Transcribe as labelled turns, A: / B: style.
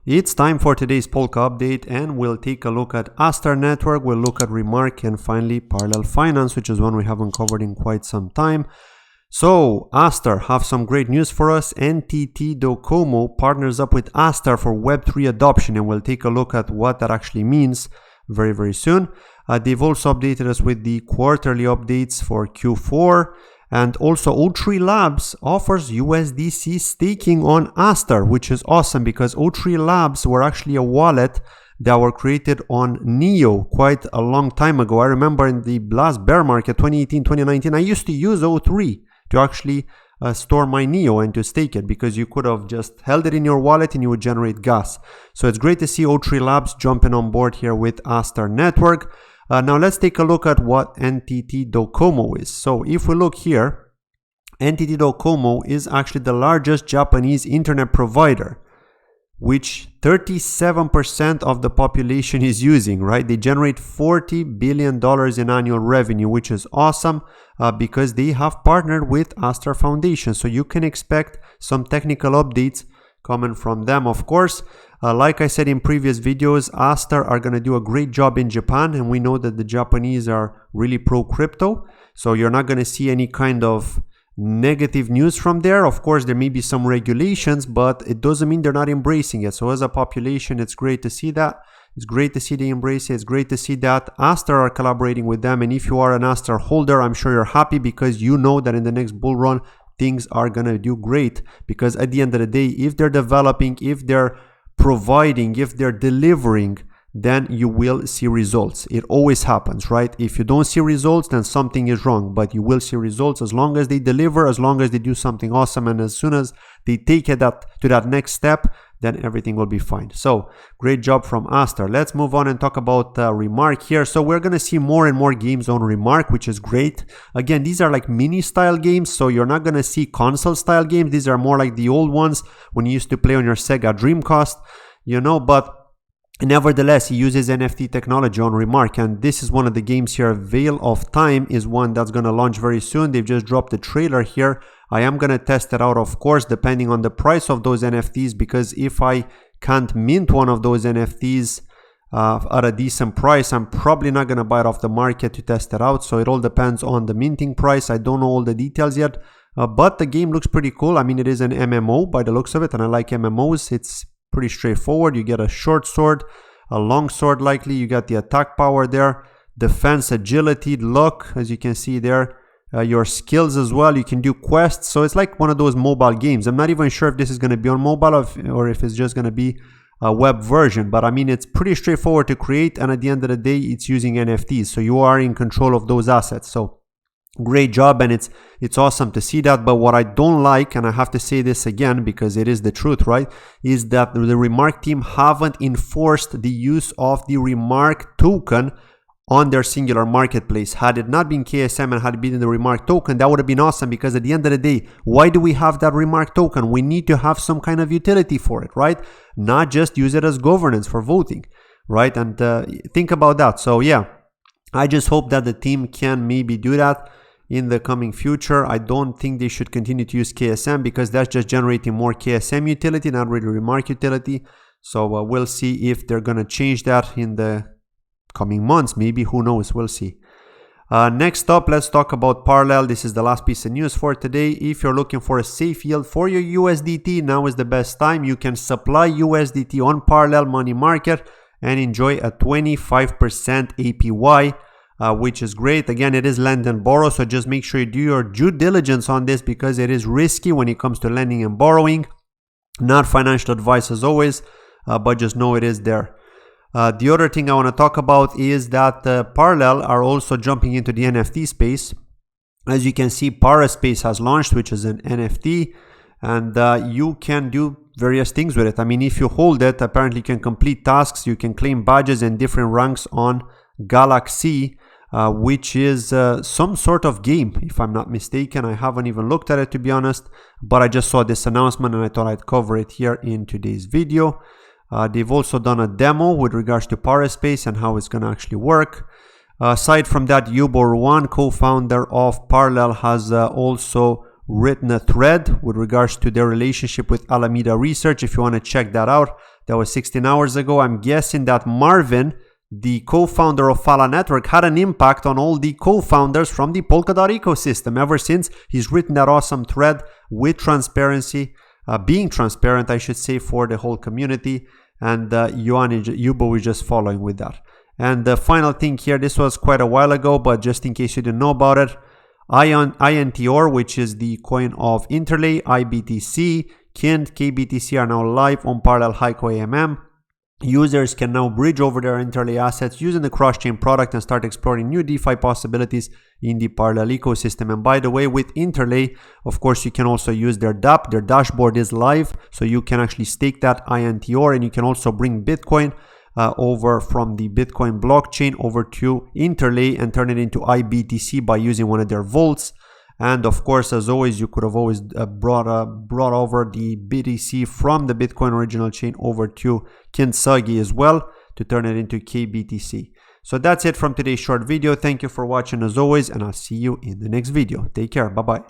A: It's time for today's Polka update, and we'll take a look at Astar Network, we'll look at RMRK, and finally Parallel Finance, which is one we haven't covered in quite some time. So Astar have some great news for us. NTT Docomo partners up with Astar for Web3 adoption, and we'll take a look at what that actually means very soon. They've also updated us with the quarterly updates for Q4. And also O3 Labs offers USDC staking on Astar, which is awesome because O3 Labs were actually a wallet that were created on Neo quite a long time ago. I remember in the last bear market, 2018, 2019, I used to use O3 to actually store my Neo and to stake it, because you could have just held it in your wallet and you would generate gas. So it's great to see O3 Labs jumping on board here with Astar Network. Now let's take a look at what NTT Docomo is. So if we look here, NTT Docomo is actually the largest Japanese internet provider, which 37% of the population is using, right? They generate $40 billion in annual revenue, which is awesome because they have partnered with Astar Foundation. So you can expect some technical updates coming from them, of course. Like I said in previous videos, Astar are going to do a great job in Japan, and we know that the Japanese are really pro crypto. So you're not going to see any kind of negative news from there. Of course, there may be some regulations, but it doesn't mean they're not embracing it. So as a population, it's great to see that. It's great to see they embrace it. It's great to see that Astar are collaborating with them. And if you are an Astar holder, I'm sure you're happy because you know that in the next bull run, things are going to do great. Because at the end of the day, if they're developing, if they're providing, if they're delivering, then you will see results. It always happens, right? If you don't see results, then something is wrong, but you will see results as long as they deliver, as long as they do something awesome, and as soon as they take it to that next step, then everything will be fine. So great job from Astar. Let's move on and talk about RMRK here. So we're going to see more and more games on RMRK, which is great. Again, these are like mini style games, so you're not going to see console style games. These are more like the old ones when you used to play on your Sega Dreamcast, you know, but nevertheless, he uses NFT technology on RMRK, and this is one of the games here. Veil of Time is one that's going to launch very soon. They've just dropped the trailer here. I am going to test it out, of course, depending on the price of those NFTs, because if I can't mint one of those NFTs at a decent price, I'm probably not going to buy it off the market to test it out. So it all depends on the minting price. I don't know all the details yet, but the game looks pretty cool. I mean, it is an MMO by the looks of it, and I like MMOs. It's pretty straightforward. You get a short sword, a long sword likely, you got the attack power there, defense, agility, luck, as you can see there, your skills as well. You can do quests, so it's like one of those mobile games. I'm not even sure if this is going to be on mobile or if it's just going to be a web version, but I mean, it's pretty straightforward to create, and at the end of the day, it's using NFTs, so you are in control of those assets. So great job, and it's awesome to see that. But what I don't like, and I have to say this again because it is the truth, right, is that the RMRK team haven't enforced the use of the RMRK token on their singular marketplace. Had it not been KSM and had it been the RMRK token, that would have been awesome, because at the end of the day, why do we have that RMRK token? We need to have some kind of utility for it, right? Not just use it as governance for voting, right? And think about that. So yeah, I just hope that the team can maybe do that in the coming future. I don't think they should continue to use KSM because that's just generating more KSM utility, not really RMRK utility. So we'll see if they're going to change that in the coming months. Maybe, who knows, we'll see. Next up, let's talk about Parallel. This is the last piece of news for today. If you're looking for a safe yield for your USDT, now is the best time. You can supply USDT on Parallel money market and enjoy a 25% APY. Which is great. Again, it is lend and borrow, so just make sure you do your due diligence on this because it is risky when it comes to lending and borrowing. Not financial advice as always, but just know it is there. The other thing I want to talk about is that Parallel are also jumping into the NFT space. As you can see, Paraspace has launched, which is an NFT, and you can do various things with it. I mean, if you hold it, apparently you can complete tasks, you can claim badges and different ranks on Galaxy, which is some sort of game, if I'm not mistaken. I haven't even looked at it, to be honest, but I just saw this announcement and I thought I'd cover it here in today's video. They've also done a demo with regards to Paraspace and how it's going to actually work. Aside from that, Yubor1, co-founder of Parallel, has also written a thread with regards to their relationship with Alameda Research. If you want to check that out, That was 16 hours ago. I'm guessing that Marvin, the co-founder of Astar Network, had an impact on all the co-founders from the Polkadot ecosystem ever since he's written that awesome thread with transparency, being transparent, I should say, for the whole community. And Yubo is just following with that. And the final thing here, this was quite a while ago, but just in case you didn't know about it, INTR, which is the coin of Interlay, IBTC, Kind, KBTC are now live on Parallel AMM. Users can now bridge over their Interlay assets using the cross-chain product and start exploring new DeFi possibilities in the Parallel ecosystem. And by the way, with Interlay, of course, you can also use their DApp. Their dashboard is live, so you can actually stake that INTR, and you can also bring Bitcoin over from the Bitcoin blockchain over to Interlay and turn it into IBTC by using one of their vaults. And of course, as always, you could have always brought over the BTC from the Bitcoin original chain over to Kintsugi as well to turn it into KBTC. So that's it from today's short video. Thank you for watching as always, and I'll see you in the next video. Take care. Bye-bye.